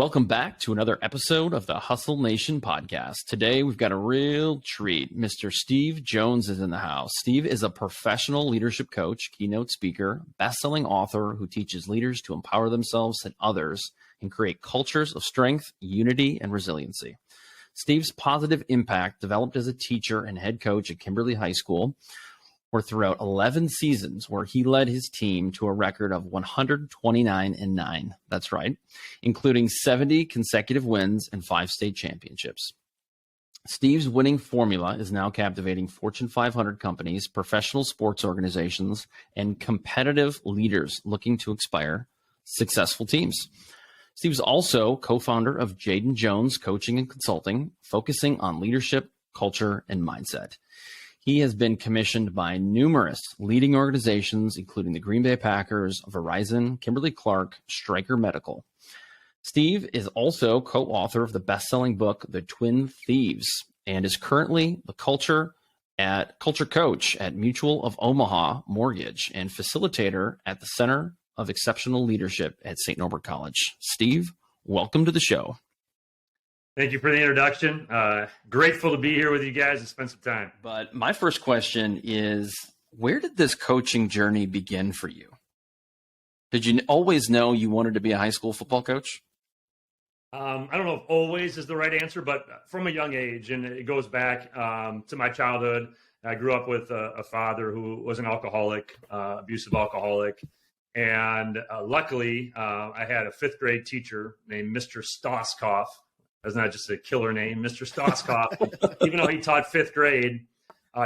welcome back to another episode of the Hustle Nation podcast. Today, we've got a real treat. Mr. Steve Jones is in the house. Steve is a professional leadership coach, keynote speaker, best-selling author who teaches leaders to empower themselves and others and create cultures of strength, unity, and resiliency. Steve's positive impact developed as a teacher and head coach at Kimberly High School, or throughout 11 seasons where he led his team to a record of 129-9. That's right, including 70 consecutive wins and 5 state championships. Steve's winning formula is now captivating Fortune 500 companies, professional sports organizations, and competitive leaders looking to inspire successful teams. Steve's also co-founder of Jaden Jones Coaching and Consulting, focusing on leadership, culture, and mindset. He has been commissioned by numerous leading organizations, including the Green Bay Packers, Verizon, Kimberly-Clark, Stryker Medical. Steve is also co-author of the best-selling book, The Twin Thieves, and is currently the culture coach at Mutual of Omaha Mortgage and facilitator at the Center of Exceptional Leadership at St. Norbert College. Steve, welcome to the show. Thank you for the introduction. Grateful to be here with you guys and spend some time. But my first question is, where did this coaching journey begin for you? Did you always know you wanted to be a high school football coach? I don't know if always is the right answer, but from a young age, and it goes back to my childhood. I grew up with a father who was an alcoholic, abusive alcoholic. And luckily, I had a 5th grade teacher named Mr. Stoskoff. That's not just a killer name, Mr. Stoskoff. Even though he taught 5th grade,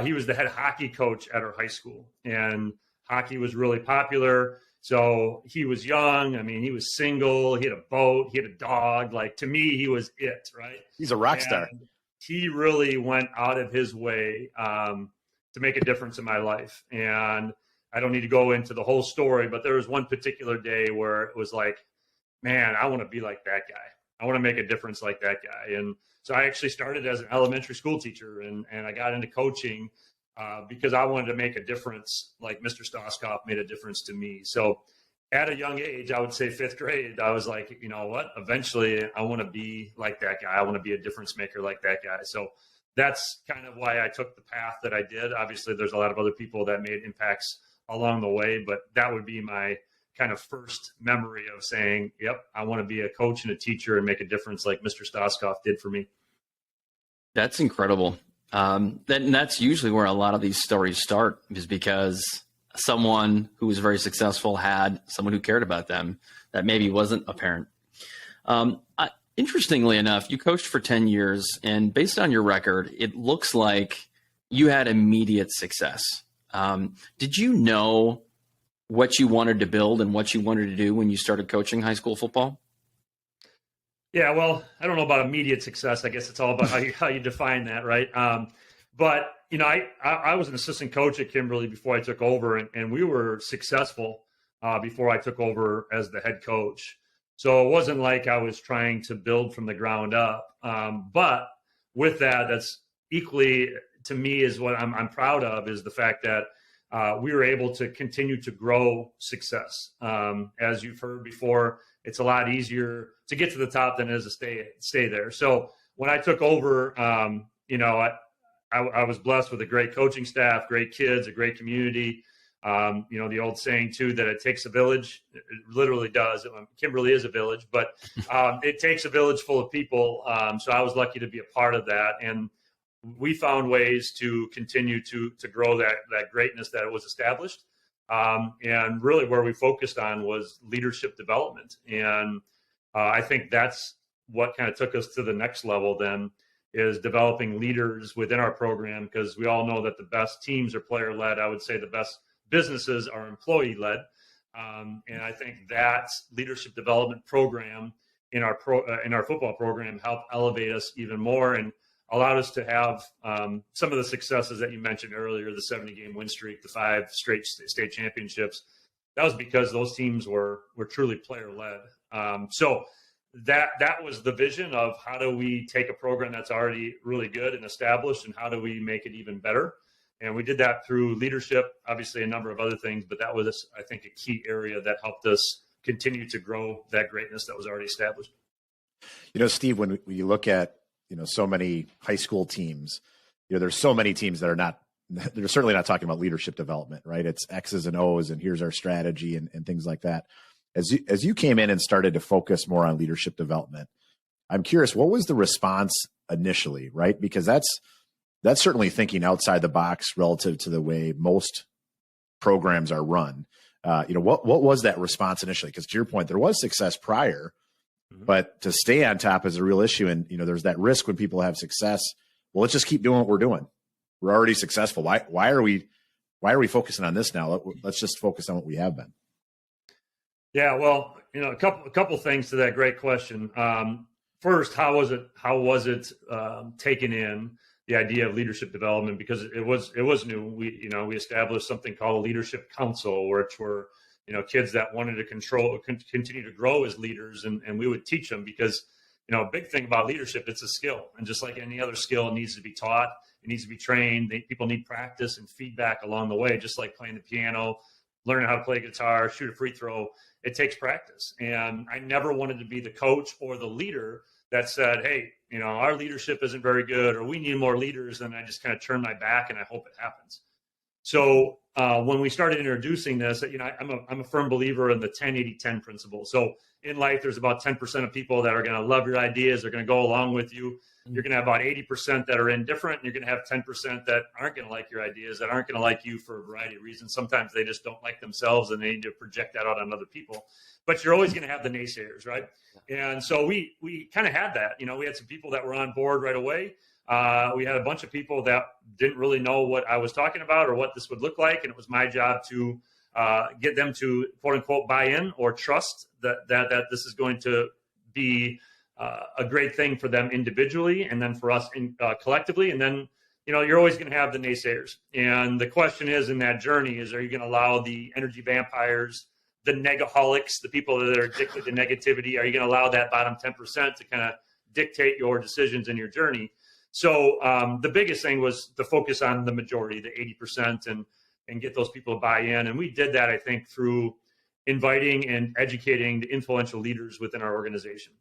he was the head hockey coach at our high school. And hockey was really popular. So he was young. I mean, he was single. He had a boat. He had a dog. Like, to me, he was it, right? He's a rock star. He really went out of his way to make a difference in my life. And I don't need to go into the whole story, but there was one particular day where it was like, man, I want to be like that guy. I want to make a difference like that guy. And so I actually started as an elementary school teacher, and I got into coaching because I wanted to make a difference like Mr. Stoskoff made a difference to me. So at a young age, I would say 5th grade, I was like, you know what, eventually I want to be like that guy. I want to be a difference maker like that guy. So that's kind of why I took the path that I did. Obviously, there's a lot of other people that made impacts along the way, but that would be my kind of first memory of saying, yep, I want to be a coach and a teacher and make a difference like Mr. Stoskoff did for me. That's incredible. That's usually where a lot of these stories start, is because someone who was very successful had someone who cared about them that maybe wasn't a parent. Interestingly enough, you coached for 10 years, and based on your record, it looks like you had immediate success. Did you know what you wanted to build and what you wanted to do when you started coaching high school football? Yeah, well, I don't know about immediate success. I guess it's all about how you define that, right? But, you know, I was an assistant coach at Kimberly before I took over, and we were successful before I took over as the head coach. So it wasn't like I was trying to build from the ground up. But with that, that's equally to me is what I'm proud of, is the fact that we were able to continue to grow success. As you've heard before, it's a lot easier to get to the top than it is to stay there. So when I took over, you know, I was blessed with a great coaching staff, great kids, a great community. You know, the old saying too, that it takes a village. It literally does. Kimberly is a village, but it takes a village full of people. So I was lucky to be a part of that. And we found ways to continue to grow that greatness that was established. And really where we focused on was leadership development. And I think that's what kind of took us to the next level then, is developing leaders within our program, because we all know that the best teams are player-led. I would say the best businesses are employee-led. And I think that leadership development program in our football program helped elevate us even more and allowed us to have some of the successes that you mentioned earlier, the 70-game win streak, the 5 straight state championships. That was because those teams were truly player-led. So that was the vision of how do we take a program that's already really good and established, and how do we make it even better? And we did that through leadership, obviously a number of other things, but that was, I think, a key area that helped us continue to grow that greatness that was already established. Steve, when you look at, so many high school teams, there's so many teams that are not, they're certainly not talking about leadership development, right? It's X's and O's and here's our strategy and things like that. As you came in and started to focus more on leadership development, I'm curious, what was the response initially, right? Because that's certainly thinking outside the box relative to the way most programs are run. What was that response initially? Because to your point, there was success prior, but to stay on top is a real issue. And, there's that risk when people have success. Well, let's just keep doing what we're doing. We're already successful. Why are we focusing on this now? Let's just focus on what we have been. Yeah, well, a couple things to that great question. First, how was it taken in, the idea of leadership development? Because it was new. We established something called a leadership council, which were kids that wanted to continue to grow as leaders, and we would teach them because a big thing about leadership, it's a skill, and just like any other skill, it needs to be taught, it needs to be trained. People need practice and feedback along the way, just like playing the piano, learning how to play guitar, shoot a free throw. It takes practice. And I never wanted to be the coach or the leader that said, hey, our leadership isn't very good, or we need more leaders. And I just kind of turn my back and I hope it happens. So when we started introducing this, I'm a firm believer in the 10-80-10 principle. So in life, there's about 10% of people that are going to love your ideas. They're going to go along with you. You're going to have about 80% that are indifferent. And you're going to have 10% that aren't going to like your ideas, that aren't going to like you for a variety of reasons. Sometimes they just don't like themselves and they need to project that out on other people. But you're always going to have the naysayers, right? And so we kind of had that. We had some people that were on board right away. We had a bunch of people that didn't really know what I was talking about or what this would look like. And it was my job to get them to, quote unquote, buy in or trust that this is going to be a great thing for them individually, and then for us collectively. And then, you're always going to have the naysayers. And the question is, in that journey, are you going to allow the energy vampires, the negaholics, the people that are addicted to negativity, are you going to allow that bottom 10% to kind of dictate your decisions in your journey? So the biggest thing was to focus on the majority, the 80%, and get those people to buy in. And we did that, I think, through inviting and educating the influential leaders within our organization.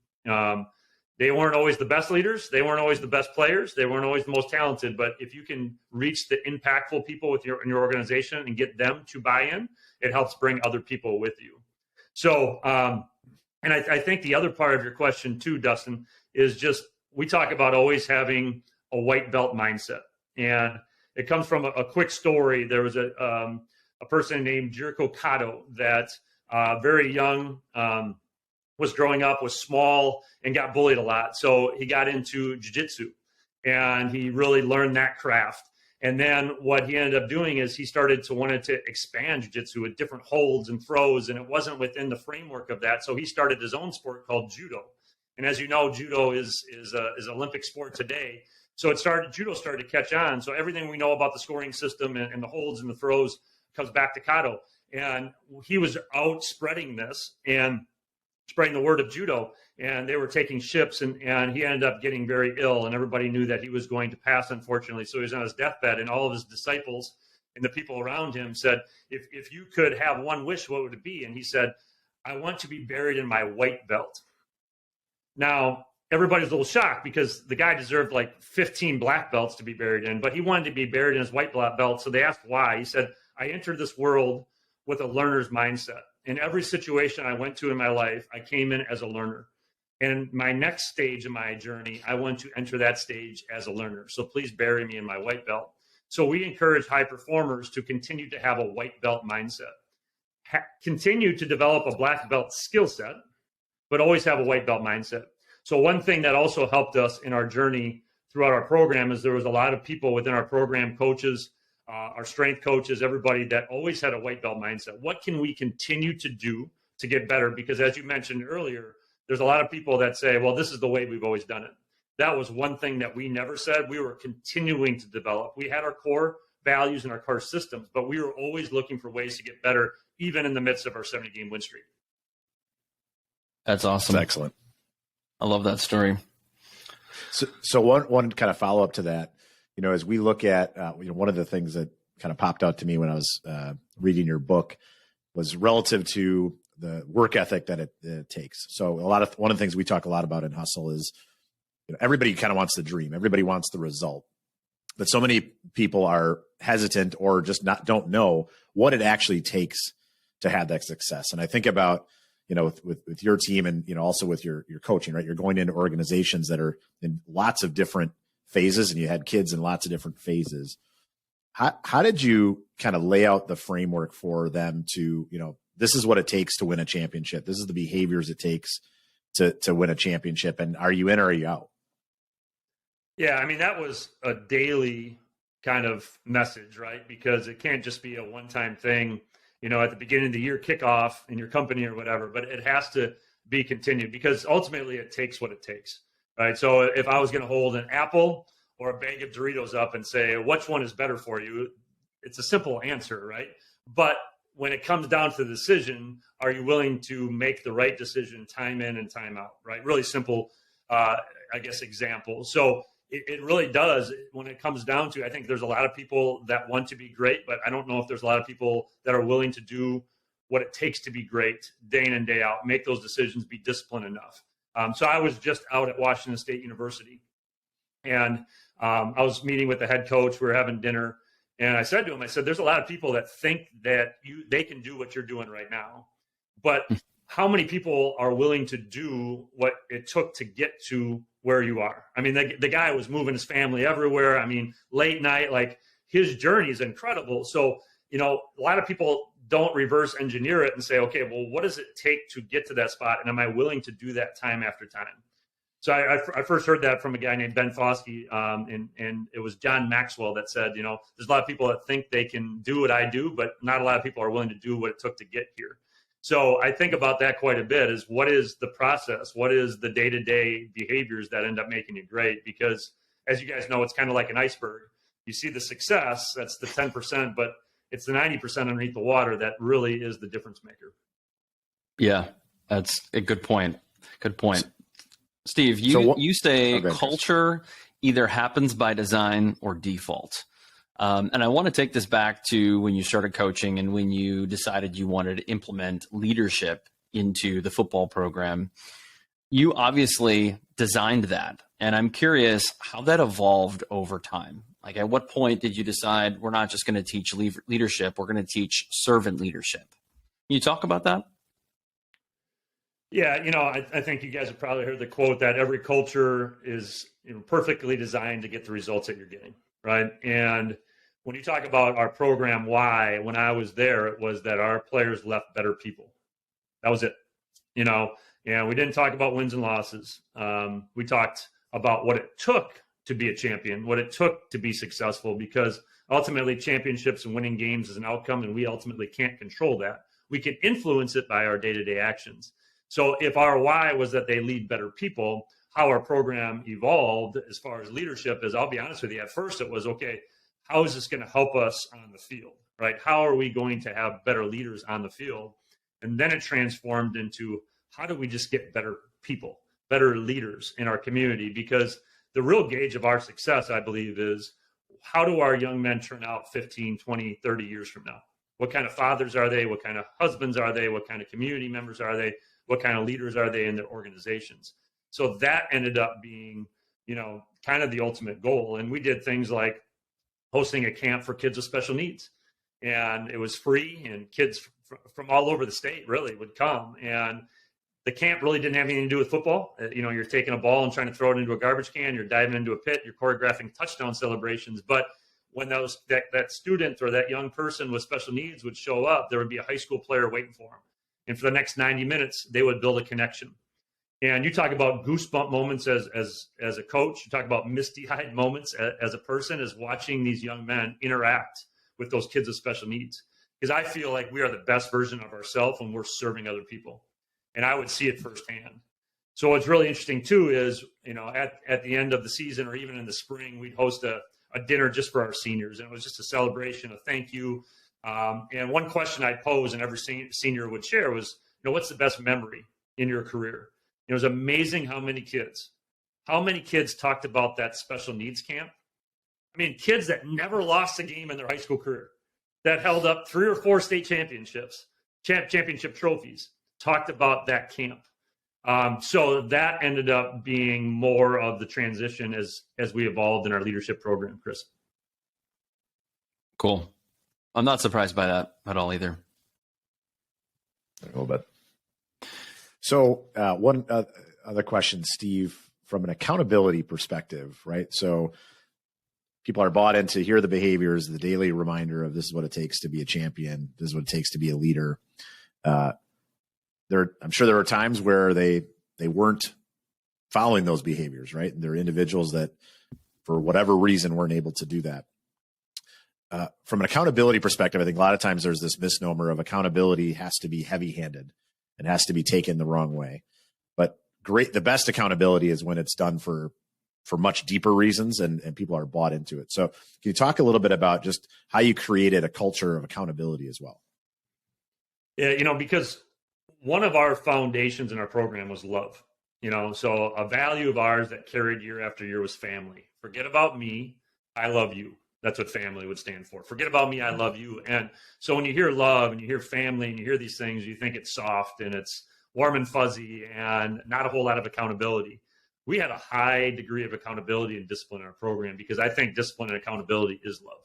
They weren't always the best leaders. They weren't always the best players. They weren't always the most talented. But if you can reach the impactful people in your organization and get them to buy in, it helps bring other people with you. So, and I think the other part of your question too, Dustin, is just we talk about always having a white belt mindset. And it comes from a quick story. There was a person named Jericho Cotto that very young, was growing up, was small, and got bullied a lot. So he got into jiu-jitsu, and he really learned that craft. And then what he ended up doing is he wanted to expand jiu-jitsu with different holds and throws, and it wasn't within the framework of that. So he started his own sport called judo. And as you know, judo is an Olympic sport today. So judo started to catch on. So everything we know about the scoring system and the holds and the throws comes back to Cotto. And he was out spreading this and spreading the word of judo, and they were taking ships, and he ended up getting very ill, and everybody knew that he was going to pass, unfortunately. So he was on his deathbed, and all of his disciples and the people around him said, if you could have one wish, what would it be? And he said, I want to be buried in my white belt. Now, everybody's a little shocked because the guy deserved like 15 black belts to be buried in, but he wanted to be buried in his white belt. So they asked why. He said, I entered this world with a learner's mindset. In every situation I went to in my life, I came in as a learner. And my next stage in my journey, I want to enter that stage as a learner. So please bury me in my white belt. So we encourage high performers to continue to have a white belt mindset, continue to develop a black belt skill set, but always have a white belt mindset. So one thing that also helped us in our journey throughout our program is there was a lot of people within our program, coaches, our strength coaches, everybody that always had a white belt mindset. What can we continue to do to get better? Because as you mentioned earlier, there's a lot of people that say, well, this is the way we've always done it. That was one thing that we never said. We were continuing to develop. We had our core values and our core systems, but we were always looking for ways to get better, even in the midst of our 70-game win streak. That's awesome. That's excellent. I love that story. So one kind of follow up to that, as we look at, one of the things that kind of popped out to me when I was reading your book was relative to the work ethic that it takes. So one of the things we talk a lot about in Hustle is, everybody kind of wants the dream. Everybody wants the result. But so many people are hesitant or just don't know what it actually takes to have that success. And I think about, with your team and, also with your coaching, right? You're going into organizations that are in lots of different phases, and you had kids in lots of different phases. How did you kind of lay out the framework for them to, this is what it takes to win a championship. This is the behaviors it takes to win a championship. And are you in or are you out? Yeah, I mean, that was a daily kind of message, right? Because it can't just be a one-time thing, at the beginning of the year kickoff in your company or whatever, but it has to be continued, because ultimately it takes what it takes, right? So if I was going to hold an apple or a bag of Doritos up and say, which one is better for you? It's a simple answer, right? But when it comes down to the decision, are you willing to make the right decision time in and time out, right? Really simple, example. So it really does, when it comes down to, I think there's a lot of people that want to be great, but I don't know if there's a lot of people that are willing to do what it takes to be great day in and day out, make those decisions, be disciplined enough. So I was just out at Washington State University, and I was meeting with the head coach. We were having dinner, and I said to him, there's a lot of people that think that they can do what you're doing right now, but how many people are willing to do what it took to get to where you are? I mean, the guy was moving his family everywhere. I mean, late night, like, his journey is incredible. So, a lot of people don't reverse engineer it and say, okay, well, what does it take to get to that spot? And am I willing to do that time after time? So I first heard that from a guy named Ben Foskey, and it was John Maxwell that said, there's a lot of people that think they can do what I do, but not a lot of people are willing to do what it took to get here. So I think about that quite a bit, is what is the process? What is the day-to-day behaviors that end up making you great? Because as you guys know, it's kind of like an iceberg. You see the success, that's the 10%, but it's the 90% underneath the water that really is the difference maker. Yeah, that's a good point. Good point. Steve, you say culture either happens by design or default. And I want to take this back to when you started coaching and when you decided you wanted to implement leadership into the football program. You obviously designed that. And I'm curious how that evolved over time. Like, at what point did you decide we're not just going to teach leadership, we're going to teach servant leadership? Can you talk about that? Yeah, I think you guys have probably heard the quote that every culture is perfectly designed to get the results that you're getting, right? And when you talk about our program, why, when I was there, it was that our players left better people. That was it. And we didn't talk about wins and losses. We talked about what it took to be a champion, what it took to be successful, because ultimately championships and winning games is an outcome, and we ultimately can't control that. We can influence it by our day-to-day actions. So if our why was that they lead better people, how our program evolved as far as leadership is, I'll be honest with you, at first it was, okay, how is this going to help us on the field, right? How are we going to have better leaders on the field? And then it transformed into, how do we just get better people, better leaders in our community? Because the real gauge of our success, I believe, is how do our young men turn out 15, 20, 30 years from now? What kind of fathers are they? What kind of husbands are they? What kind of community members are they? What kind of leaders are they in their organizations? So that ended up being, kind of the ultimate goal. And we did things like hosting a camp for kids with special needs. And it was free, and kids from all over the state really would come. And the camp really didn't have anything to do with football. You're taking a ball and trying to throw it into a garbage can. You're diving into a pit. You're choreographing touchdown celebrations. But when that student or that young person with special needs would show up, there would be a high school player waiting for them. And for the next 90 minutes, they would build a connection. And you talk about goosebump moments as a coach. You talk about misty-eyed moments as a person, as watching these young men interact with those kids with special needs. Because I feel like we are the best version of ourselves when we're serving other people. And I would see it firsthand. So what's really interesting, too, is, at the end of the season or even in the spring, we'd host a dinner just for our seniors. And it was just a celebration, a thank you. And one question I'd pose and every senior would share was, what's the best memory in your career? It was amazing how many kids talked about that special needs camp. I mean, kids that never lost a game in their high school career, that held up 3 or 4 state championships, championship trophies. talked about that camp. So that ended up being more of the transition as we evolved in our leadership program, Chris. Cool. I'm not surprised by that at all either. A little bit. So one other question, Steve, from an accountability perspective, right? So people are bought into, here are the behaviors, the daily reminder of this is what it takes to be a champion. This is what it takes to be a leader. I'm sure there were times where they weren't following those behaviors, right? And there are individuals that, for whatever reason, weren't able to do that. From an accountability perspective, I think a lot of times there's this misnomer of accountability has to be heavy-handed and has to be taken the wrong way. But the best accountability is when it's done for much deeper reasons and people are bought into it. So can you talk a little bit about just how you created a culture of accountability as well? Yeah, because one of our foundations in our program was love. So a value of ours that carried year after year was family. Forget about me, I love you. That's what family would stand for. Forget about me, I love you. And so when you hear love and you hear family and you hear these things, you think it's soft and it's warm and fuzzy and not a whole lot of accountability. We had a high degree of accountability and discipline in our program because I think discipline and accountability is love,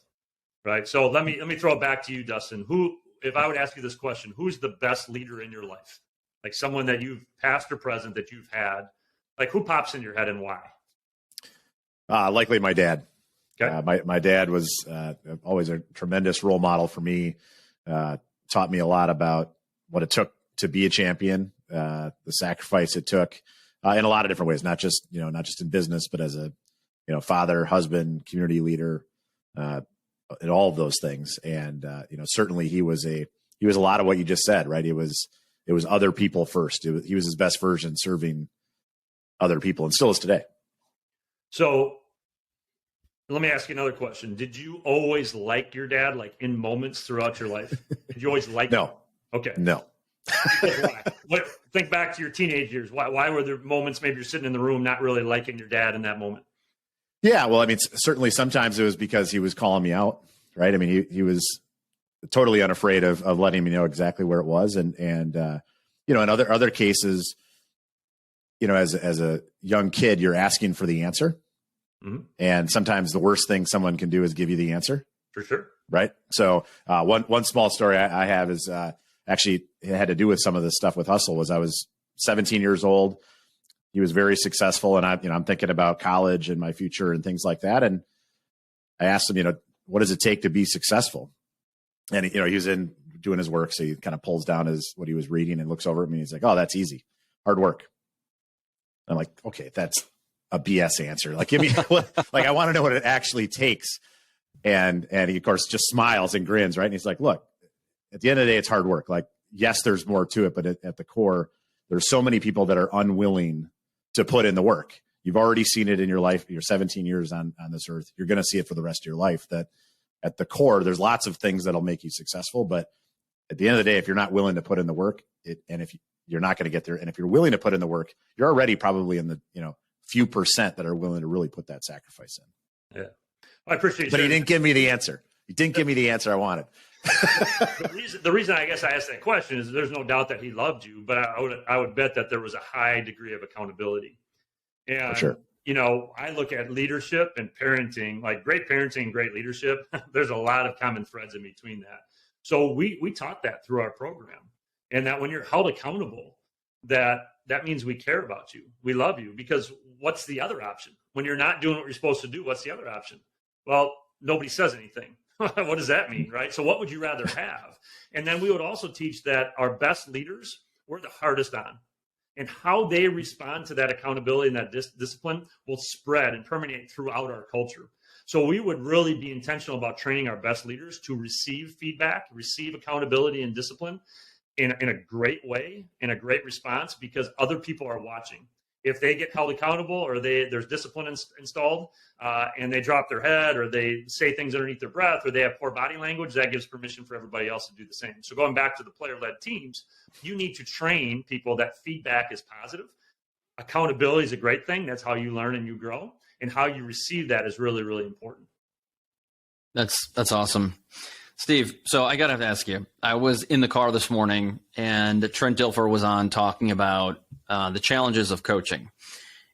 right? So let me throw it back to you, Dustin. If I would ask you this question, who's the best leader in your life? Like someone that you've past or present that you've had, like who pops in your head and why? Likely my dad. Okay. My dad was always a tremendous role model for me. Taught me a lot about what it took to be a champion, the sacrifice it took in a lot of different ways, not just in business, but as a father, husband, community leader, and all of those things. And certainly he was a lot of what you just said, right? It was other people first. He was his best version, serving other people, and still is today. So let me ask you another question. Did you always like your dad, like in moments throughout your life? Did you always like him? Okay. No. Why? Think back to your teenage years. Why were there moments maybe you're sitting in the room not really liking your dad in that moment? Yeah, well, I mean, certainly sometimes it was because he was calling me out, right? I mean, he was totally unafraid of letting me know exactly where it was. And in other cases, as a young kid, you're asking for the answer. Mm-hmm. And sometimes the worst thing someone can do is give you the answer. For sure. Right. So one small story I have is actually it had to do with some of this stuff with Hustle. Was I was 17 years old. He was very successful, and I'm thinking about college and my future and things like that. And I asked him, what does it take to be successful? And he was in doing his work, so he kind of pulls down what he was reading and looks over at me. And he's like, "Oh, that's easy, hard work." I'm like, "Okay, that's a BS answer. Like, give me I want to know what it actually takes." And he of course just smiles and grins, right? And he's like, "Look, at the end of the day, it's hard work. Like, yes, there's more to it, but at the core, there's so many people that are unwilling to put in the work. You've already seen it in your life. You're 17 years on this earth. You're going to see it for the rest of your life. That at the core, there's lots of things that'll make you successful. But at the end of the day, if you're not willing to put in the work, and if you're not going to get there, and if you're willing to put in the work, you're already probably in the few percent that are willing to really put that sacrifice in." Yeah, I appreciate. But he didn't give me the answer. He didn't give me the answer I wanted. The reason I guess I asked that question is there's no doubt that he loved you, but I would bet that there was a high degree of accountability. And, sure. I look at leadership and parenting, like great parenting and great leadership. There's a lot of common threads in between that. So we taught that through our program, and that when you're held accountable, that means we care about you. We love you, because what's the other option? When you're not doing what you're supposed to do, what's the other option? Well, nobody says anything. What does that mean, right? So what would you rather have? And then we would also teach that our best leaders were the hardest on. And how they respond to that accountability and that discipline will spread and permeate throughout our culture. So we would really be intentional about training our best leaders to receive feedback, receive accountability and discipline in a great way, in a great response, because other people are watching. If they get held accountable, or there's discipline installed, and they drop their head, or they say things underneath their breath, or they have poor body language, that gives permission for everybody else to do the same. So going back to the player-led teams, you need to train people that feedback is positive. Accountability is a great thing. That's how you learn and you grow. And how you receive that is really, really important. That's awesome. Steve, so I got to ask you, I was in the car this morning and Trent Dilfer was on talking about the challenges of coaching.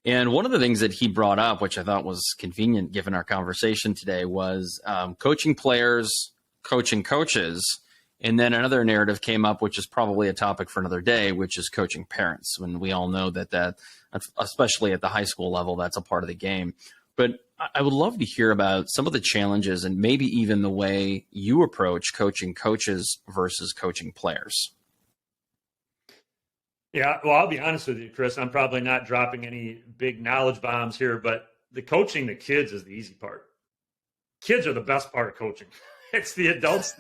And one of the things that he brought up, which I thought was convenient given our conversation today, was coaching players, coaching coaches. And then another narrative came up, which is probably a topic for another day, which is coaching parents. When we all know that, especially at the high school level, that's a part of the game. But I would love to hear about some of the challenges and maybe even the way you approach coaching coaches versus coaching players. Yeah, well, I'll be honest with you, Chris. I'm probably not dropping any big knowledge bombs here, but the coaching the kids is the easy part. Kids are the best part of coaching. It's the adults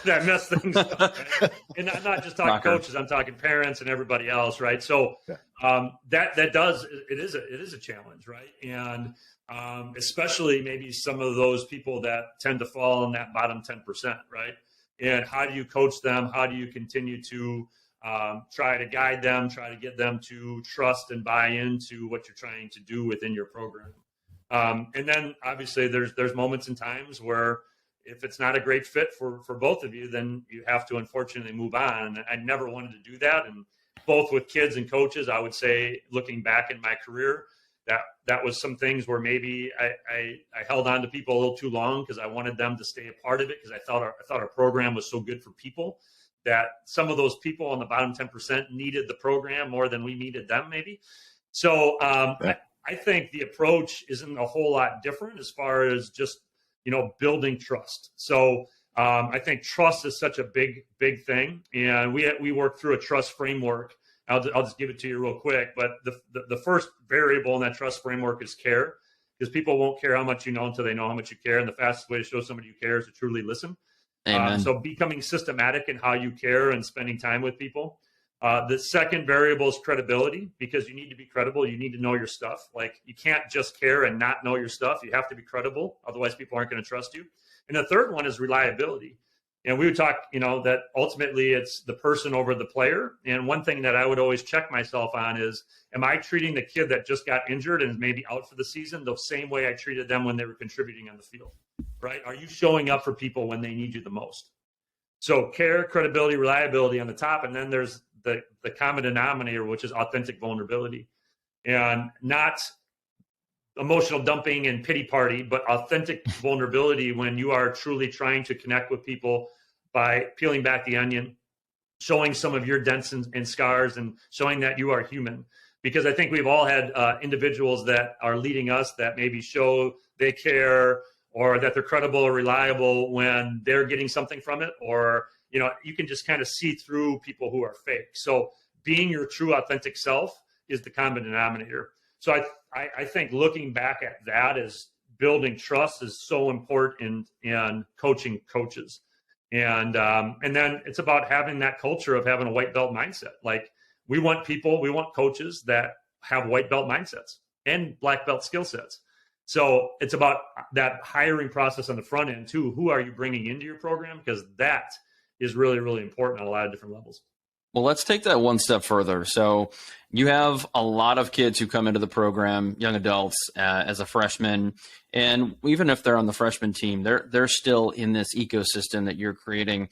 that mess things up. Right? And I'm not just talking coaches; I'm talking parents and everybody else, right? So it is a challenge, right? And especially maybe some of those people that tend to fall in that bottom 10%, right? And how do you coach them? How do you continue to try to guide them, try to get them to trust and buy into what you're trying to do within your program? And then obviously there's moments and times where if it's not a great fit for both of you, then you have to unfortunately move on. And I never wanted to do that. And both with kids and coaches, I would say, looking back in my career, that was some things where maybe I held on to people a little too long because I wanted them to stay a part of it because I thought our program was so good for people that some of those people on the bottom 10% needed the program more than we needed them maybe. So I think the approach isn't a whole lot different as far as just, building trust. So I think trust is such a big thing. And we work through a trust framework. I'll just give it to you real quick. But the first variable in that trust framework is care, because people won't care how much you know until they know how much you care. And the fastest way to show somebody you care is to truly listen. So becoming systematic in how you care and spending time with people. The second variable is credibility, because you need to be credible. You need to know your stuff. Like, you can't just care and not know your stuff. You have to be credible. Otherwise, people aren't going to trust you. And the third one is reliability. And we would talk, that ultimately it's the person over the player. And one thing that I would always check myself on is, am I treating the kid that just got injured and is maybe out for the season the same way I treated them when they were contributing on the field, right? Are you showing up for people when they need you the most? So care, credibility, reliability on the top. And then there's the common denominator, which is authentic vulnerability, and not emotional dumping and pity party, but authentic vulnerability when you are truly trying to connect with people by peeling back the onion, showing some of your dents and scars, and showing that you are human. Because I think we've all had individuals that are leading us that maybe show they care or that they're credible or reliable when they're getting something from it, or you can just kind of see through people who are fake. So being your true authentic self is the common denominator. So I think looking back at that as building trust is so important in coaching coaches. And then it's about having that culture of having a white belt mindset. Like, we want coaches that have white belt mindsets and black belt skill sets. So it's about that hiring process on the front end too. Who are you bringing into your program? Because that is really, really important on a lot of different levels. Well, let's take that one step further. So you have a lot of kids who come into the program, young adults, as a freshman, and even if they're on the freshman team, they're still in this ecosystem that you're creating.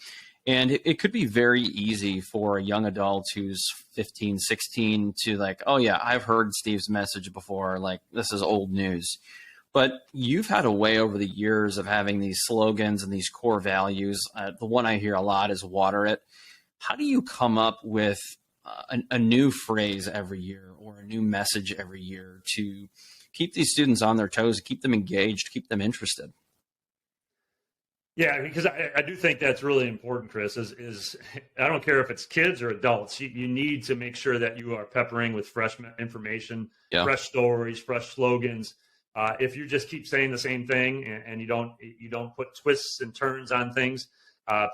And it could be very easy for a young adult who's 15, 16 to like, oh yeah, I've heard Steve's message before. Like, this is old news. But you've had a way over the years of having these slogans and these core values. The one I hear a lot is water it. How do you come up with a new phrase every year or a new message every year to keep these students on their toes, keep them engaged, keep them interested? Yeah, because I do think that's really important, Chris, is I don't care if it's kids or adults. You need to make sure that you are peppering with fresh information, fresh stories, fresh slogans. If you just keep saying the same thing and you don't put twists and turns on things,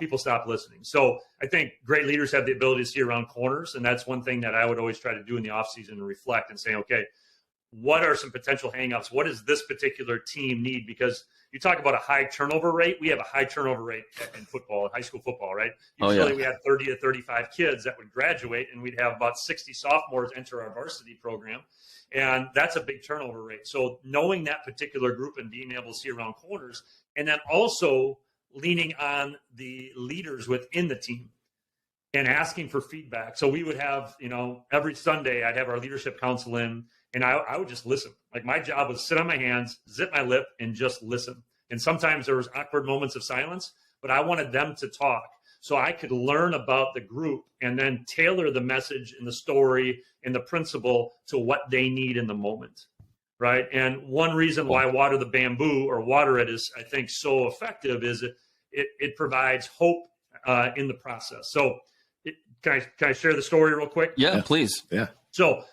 people stop listening. So I think great leaders have the ability to see around corners. And that's one thing that I would always try to do in the offseason and reflect and say, okay, what are some potential hangups? What does this particular team need? Because you talk about a high turnover rate. We have a high turnover rate in football, high school football, right? Usually we had 30 to 35 kids that would graduate, and we'd have about 60 sophomores enter our varsity program. And that's a big turnover rate. So knowing that particular group and being able to see around corners, and then also leaning on the leaders within the team and asking for feedback. So we would have, every Sunday I'd have our leadership council in, and I would just listen. Like, my job was sit on my hands, zip my lip, and just listen. And sometimes there was awkward moments of silence, but I wanted them to talk so I could learn about the group and then tailor the message and the story and the principle to what they need in the moment. Right. And one reason why Water the Bamboo, or Water It, is, I think, so effective is it provides hope in the process. So can I share the story real quick? Yeah, please. Yeah. So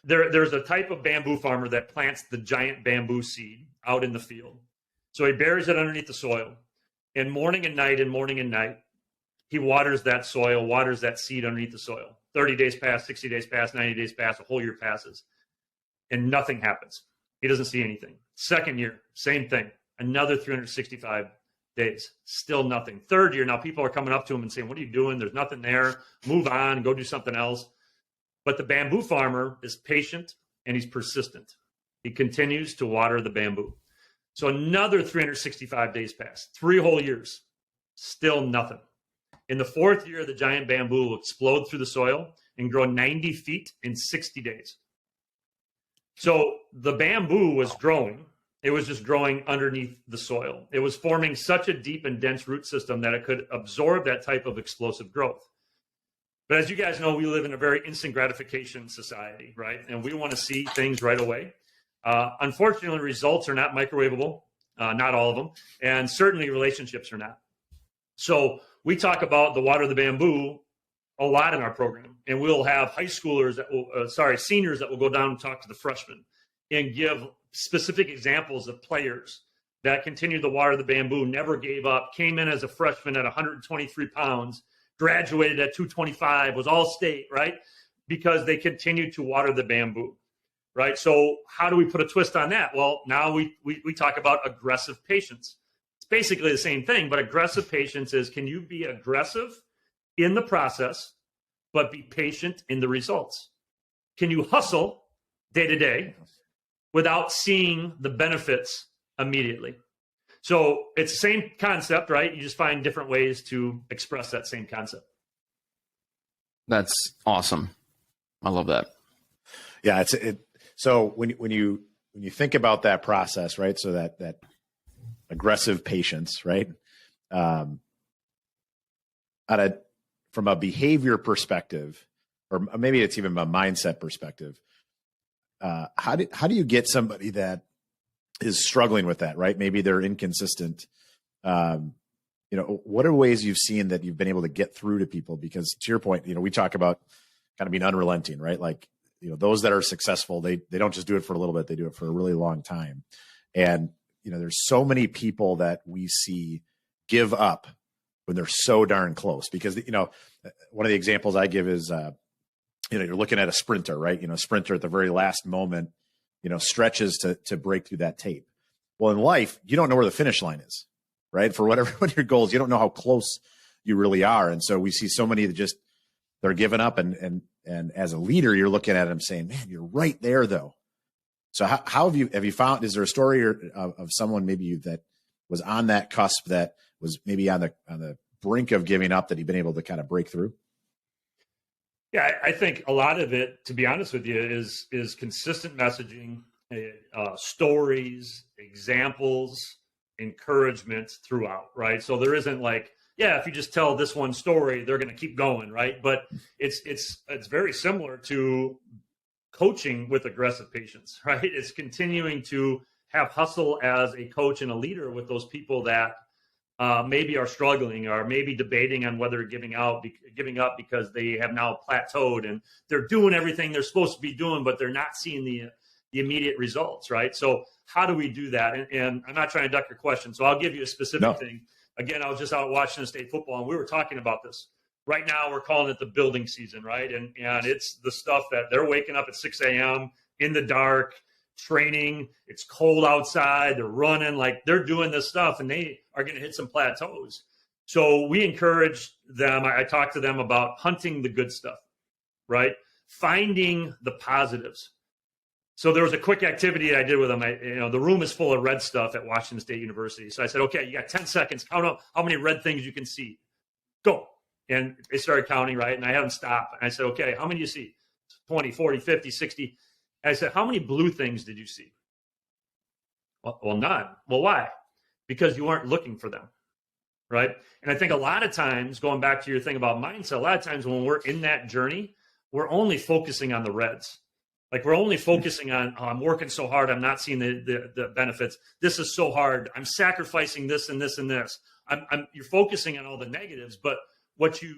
there's a type of bamboo farmer that plants the giant bamboo seed out in the field. So he buries it underneath the soil, and morning and night, he waters that soil, waters that seed underneath the soil. 30 days pass, 60 days pass, 90 days pass, a whole year passes, and nothing happens. He doesn't see anything. Second year, same thing. Another 365 days, still nothing. Third year, now people are coming up to him and saying, "What are you doing? There's nothing there. Move on, go do something else." But the bamboo farmer is patient and he's persistent. He continues to water the bamboo. So another 365 days pass, 3 whole years, still nothing. In the 4th year, the giant bamboo will explode through the soil and grow 90 feet in 60 days. So the bamboo was growing. It was just growing underneath the soil. It was forming such a deep and dense root system that it could absorb that type of explosive growth. But as you guys know, we live in a very instant gratification society, right? And we want to see things right away. Unfortunately, results are not microwavable, not all of them, and certainly relationships are not. So we talk about the Water the Bamboo a lot in our program, and we'll have seniors that will go down and talk to the freshmen and give specific examples of players that continued to water the bamboo, never gave up, came in as a freshman at 123 pounds, graduated at 225, was all state, right? Because they continued to water the bamboo, right? So how do we put a twist on that? Well, now we talk about aggressive patience. It's basically the same thing, but aggressive patience is, can you be aggressive in the process, but be patient in the results? Can you hustle day to day without seeing the benefits immediately? So it's the same concept, right? You just find different ways to express that same concept. That's awesome. I love that. Yeah. So when you think about that process, right? So that aggressive patience, right? From a behavior perspective, or maybe it's even a mindset perspective, how do you get somebody that is struggling with that, right? Maybe they're inconsistent. What are ways you've seen that you've been able to get through to people? Because to your point, we talk about kind of being unrelenting, right? Like, those that are successful, they don't just do it for a little bit, they do it for a really long time. And, there's so many people that we see give up when they're so darn close, because, one of the examples I give is, you're looking at a sprinter, right? Sprinter at the very last moment, stretches to break through that tape. Well, in life, you don't know where the finish line is, right? For whatever one of your goals, you don't know how close you really are. And so we see so many that they're giving up. And as a leader, you're looking at them saying, man, you're right there though. So how have you found, is there a story of someone maybe that was on that cusp, that was maybe on the brink of giving up, that you've been able to kind of break through? Yeah, I think a lot of it, to be honest with you, is consistent messaging, stories, examples, encouragement throughout, right? So there isn't like, if you just tell this one story, they're going to keep going, right? But it's very similar to coaching with aggressive patience, right? It's continuing to have hustle as a coach and a leader with those people that maybe are struggling, or maybe debating on whether giving up because they have now plateaued and they're doing everything they're supposed to be doing, but they're not seeing the immediate results, right? So how do we do that? And I'm not trying to duck your question, so I'll give you a specific thing. Again, I was just out watching state football, and we were talking about this. Right now, we're calling it the building season, right? And it's the stuff that they're waking up at 6 a.m. in the dark, training. It's cold outside. They're running, like they're doing this stuff, and they are going to hit some plateaus. So we encourage them. I talk to them about hunting the good stuff, right? Finding the positives. So there was a quick activity I did with them. The room is full of red stuff at Washington State University. So I said, okay, you got 10 seconds. Count up how many red things you can see. Go. And they started counting, right? And I had them stop. And I said, okay, how many do you see? 20, 40, 50, 60. And I said, how many blue things did you see? Well, none. Well, why? Because you weren't looking for them, right? And I think a lot of times, going back to your thing about mindset, a lot of times when we're in that journey, we're only focusing on the reds. Like we're only focusing on, oh, I'm working so hard, I'm not seeing the benefits. This is so hard. I'm sacrificing this and this and this. You're focusing on all the negatives, but what you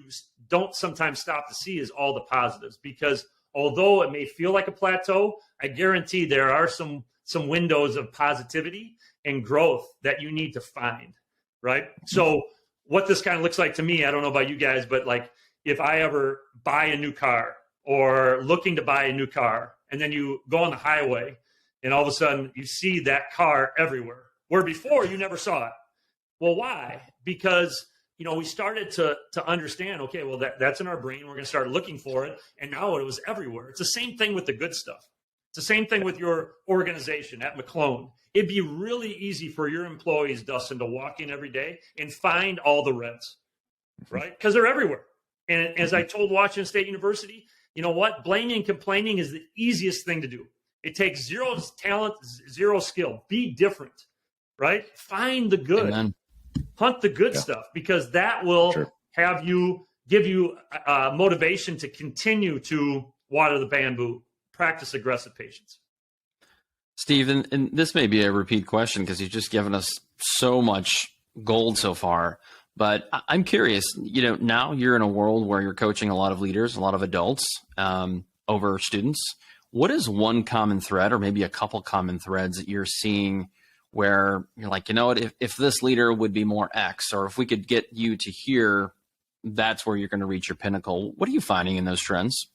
don't sometimes stop to see is all the positives. Because although it may feel like a plateau, I guarantee there are some windows of positivity and growth that you need to find, right? So what this kind of looks like to me, I don't know about you guys, but like if I ever buy a new car or looking to buy a new car, and then you go on the highway and all of a sudden you see that car everywhere, where before you never saw it. Well, why? Because we started to understand, okay, well, that's in our brain. We're going to start looking for it. And now it was everywhere. It's the same thing with the good stuff. It's the same thing with your organization at McClone. It'd be really easy for your employees, Dustin, to walk in every day and find all the reds, right? Because they're everywhere. And as I told Washington State University, you know what? Blaming and complaining is the easiest thing to do. It takes zero talent, zero skill. Be different, right? Find the good. Amen. Hunt the good stuff, because that will give you motivation to continue to water the bamboo, practice aggressive patience. Steve, and this may be a repeat question because you've just given us so much gold so far, but I'm curious, now you're in a world where you're coaching a lot of leaders, a lot of adults over students. What is one common thread, or maybe a couple common threads, that you're seeing where you're like, if this leader would be more X, or if we could get you to here, that's where you're going to reach your pinnacle? What are you finding in those trends?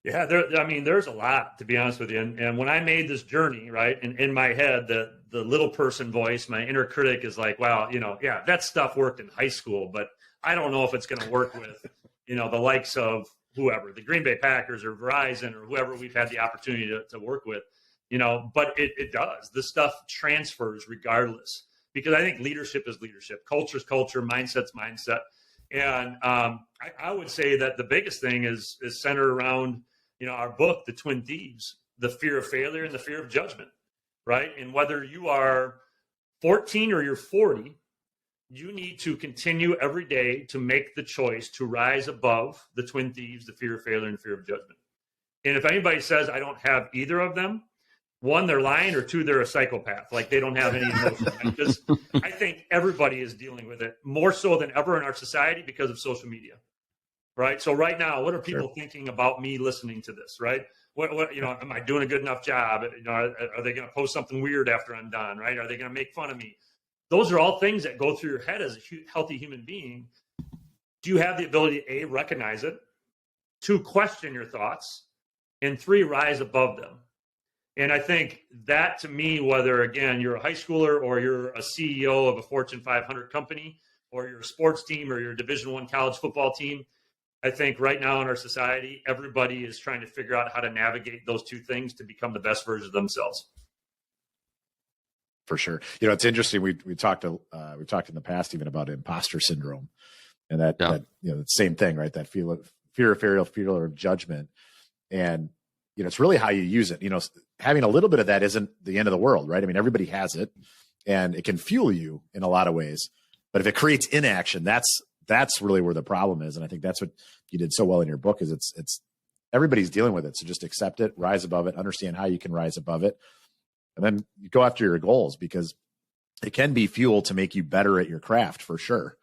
Yeah, there's a lot, to be honest with you. And when I made this journey, right, and in my head, the little person voice, my inner critic is like, wow, that stuff worked in high school, but I don't know if it's going to work with, the likes of whoever, the Green Bay Packers or Verizon or whoever we've had the opportunity to work with. But it does. This stuff transfers regardless, because I think leadership is leadership. Culture is culture. Mindset's mindset. And I would say that the biggest thing is centered around, our book, The Twin Thieves, the fear of failure and the fear of judgment, right? And whether you are 14 or you're 40, you need to continue every day to make the choice to rise above the twin thieves, the fear of failure and fear of judgment. And if anybody says I don't have either of them, one, they're lying, or two, they're a psychopath. Like they don't have any emotion. Because I think everybody is dealing with it more so than ever in our society because of social media, right? So right now, what are people thinking about me listening to this, right? What am I doing a good enough job? Are they going to post something weird after I'm done, right? Are they going to make fun of me? Those are all things that go through your head as a healthy human being. Do you have the ability to, A, recognize it, 2, question your thoughts, and 3, rise above them? And I think that, to me, whether, again, you're a high schooler or you're a CEO of a Fortune 500 company, or you're a sports team or you're a Division I college football team, I think right now in our society, everybody is trying to figure out how to navigate those two things to become the best version of themselves. For sure. It's interesting. We talked in the past even about imposter syndrome, and that the same thing, right? That fear of judgment. And, it's really how you use it. Having a little bit of that isn't the end of the world, right? I mean, everybody has it, and it can fuel you in a lot of ways. But if it creates inaction, that's really where the problem is. And I think that's what you did so well in your book, is it's everybody's dealing with it. So just accept it, rise above it, understand how you can rise above it. And then you go after your goals, because it can be fuel to make you better at your craft, for sure.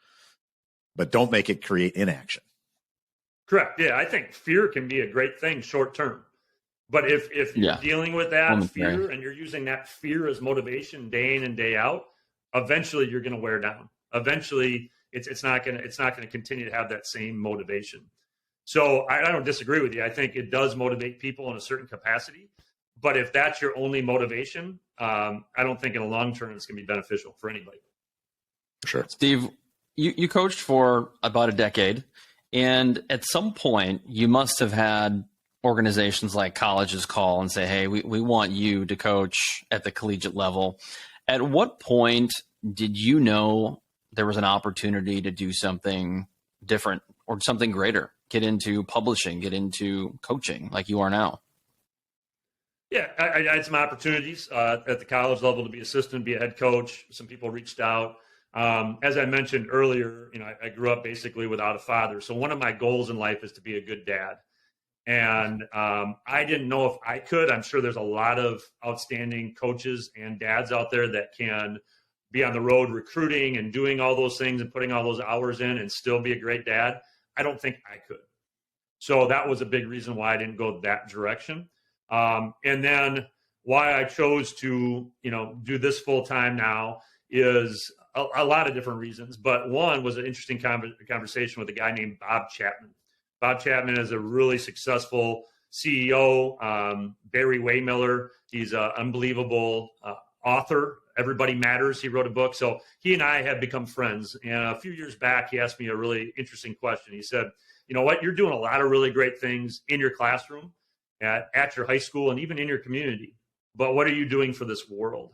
But don't make it create inaction. Correct. Yeah, I think fear can be a great thing short term. But if you're dealing with that fear and you're using that fear as motivation day in and day out, eventually you're going to wear down. Eventually it's not going to continue to have that same motivation. So I don't disagree with you. I think it does motivate people in a certain capacity. But if that's your only motivation, I don't think in the long term it's going to be beneficial for anybody. Sure. Steve, you coached for about a decade, and at some point you must have had organizations like colleges call and say, hey, we want you to coach at the collegiate level. At what point did you know there was an opportunity to do something different or something greater, get into publishing, get into coaching like you are now? Yeah, I had some opportunities at the college level to be assistant, be a head coach. Some people reached out. As I mentioned earlier, I grew up basically without a father. So one of my goals in life is to be a good dad. And I didn't know if I could. I'm sure there's a lot of outstanding coaches and dads out there that can be on the road recruiting and doing all those things and putting all those hours in and still be a great dad. I don't think I could. So that was a big reason why I didn't go that direction. And then why I chose to, do this full time now is a lot of different reasons. But one was an interesting conversation with a guy named Bob Chapman. Bob Chapman is a really successful CEO. Barry Waymiller, he's an unbelievable author. Everybody Matters. He wrote a book. So he and I have become friends. And a few years back, he asked me a really interesting question. He said, you know what, you're doing a lot of really great things in your classroom, at your high school, and even in your community. But what are you doing for this world?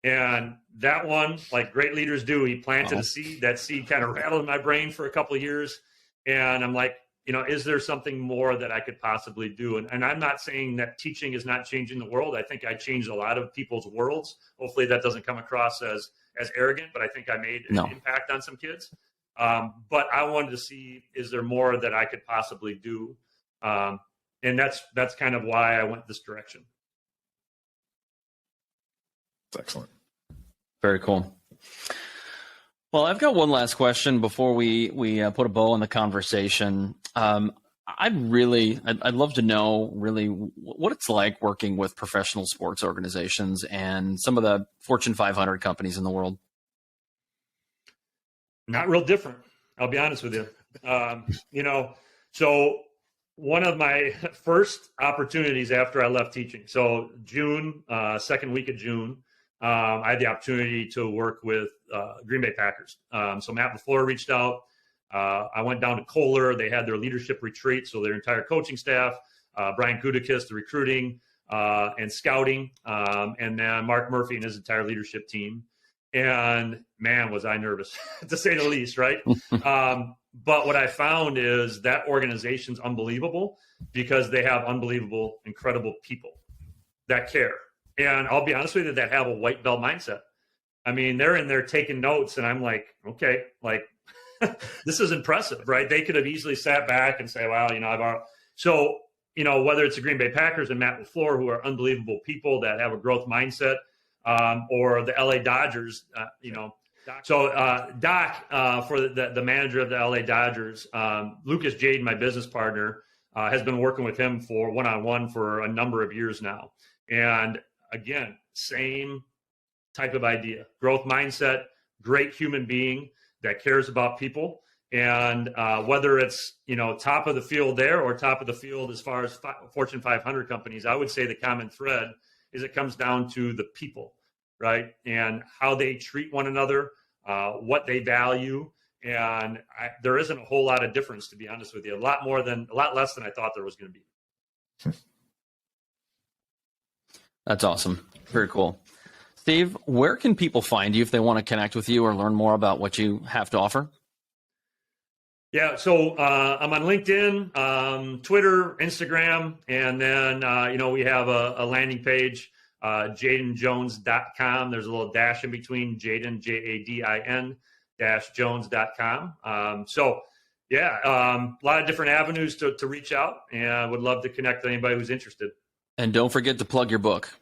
And that one, like great leaders do, he planted a seed. That seed kind of rattled in my brain for a couple of years. And I'm like, is there something more that I could possibly do? And I'm not saying that teaching is not changing the world. I think I changed a lot of people's worlds. Hopefully that doesn't come across as arrogant, but I think I made an impact on some kids. But I wanted to see, is there more that I could possibly do? And that's kind of why I went this direction. That's excellent. Very cool. Well, I've got one last question before we put a bow on the conversation. I'd love to know really what it's like working with professional sports organizations and some of the Fortune 500 companies in the world. Not real different. I'll be honest with you. So one of my first opportunities after I left teaching, so June, second week of June, I had the opportunity to work with Green Bay Packers. So Matt LaFleur reached out. I went down to Kohler. They had their leadership retreat, so their entire coaching staff, Brian Gutekunst, the recruiting and scouting, and then Mark Murphy and his entire leadership team. And man, was I nervous, to say the least, right? But what I found is that organization's unbelievable because they have unbelievable, incredible people that care. And I'll be honest with you, that have a white belt mindset. I mean, they're in there taking notes, and I'm like, okay, like this is impressive, right? They could have easily sat back and say, well, whether it's the Green Bay Packers and Matt LaFleur, who are unbelievable people that have a growth mindset, or the LA Dodgers, Doc, for the manager of the LA Dodgers, Lucas Jade, my business partner, has been working with him for one-on-one for a number of years now. And again, same type of idea, growth mindset, great human being that cares about people. And whether it's, top of the field there or top of the field as far as Fortune 500 companies, I would say the common thread is it comes down to the people, right? And how they treat one another, what they value. And there isn't a whole lot of difference, to be honest with you, a lot less than I thought there was going to be. That's awesome. Very cool. Steve, where can people find you if they want to connect with you or learn more about what you have to offer? Yeah, so I'm on LinkedIn, Twitter, Instagram, and then, we have a landing page, jadenjones.com. There's a little dash in between, Jaden, Jadin, -jones.com. A lot of different avenues to reach out, and I would love to connect with anybody who's interested. And don't forget to plug your book.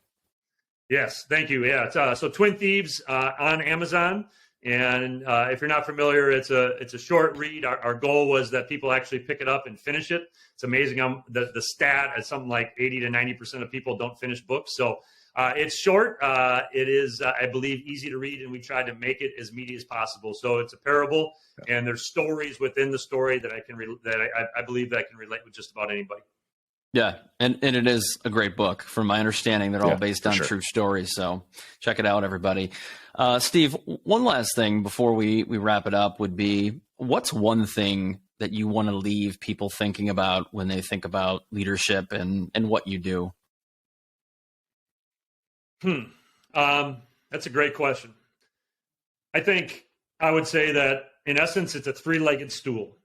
Yes, thank you. Yeah, it's so Twin Thieves on Amazon. And if you're not familiar, it's a short read. Our goal was that people actually pick it up and finish it. It's amazing the stat is something like 80 to 90% of people don't finish books. So it's short. It is, I believe, easy to read, and we tried to make it as meaty as possible. So it's a parable, and there's stories within the story that I believe that I can relate with just about anybody. Yeah, and it is a great book. From my understanding, they're all based on true stories. So check it out, everybody. Steve, one last thing before we wrap it up would be, what's one thing that you want to leave people thinking about when they think about leadership and what you do? That's a great question. I think I would say that in essence, it's a three-legged stool.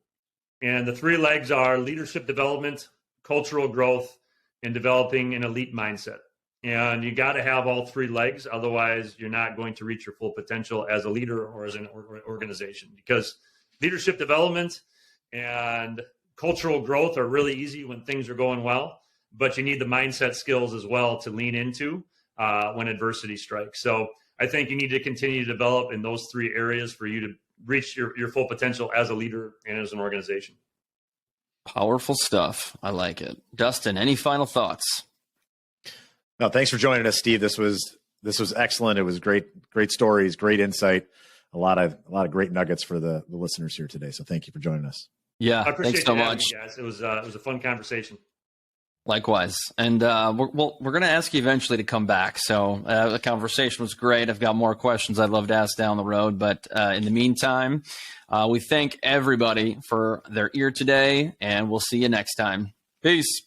And the three legs are leadership development, cultural growth, and developing an elite mindset. And you got to have all three legs. Otherwise, you're not going to reach your full potential as a leader or as an organization, because leadership development and cultural growth are really easy when things are going well, but you need the mindset skills as well to lean into when adversity strikes. So I think you need to continue to develop in those three areas for you to reach your full potential as a leader and as an organization. Powerful stuff. I like it. Dustin, any final thoughts? No, thanks for joining us, Steve. This was excellent. It was great stories, great insight, a lot of great nuggets for the listeners here today. So thank you for joining us. Yeah, I appreciate thanks so much, me, guys. It was a fun conversation. Likewise. And we're going to ask you eventually to come back. So the conversation was great. I've got more questions I'd love to ask down the road. But in the meantime, we thank everybody for their ear today, and we'll see you next time. Peace.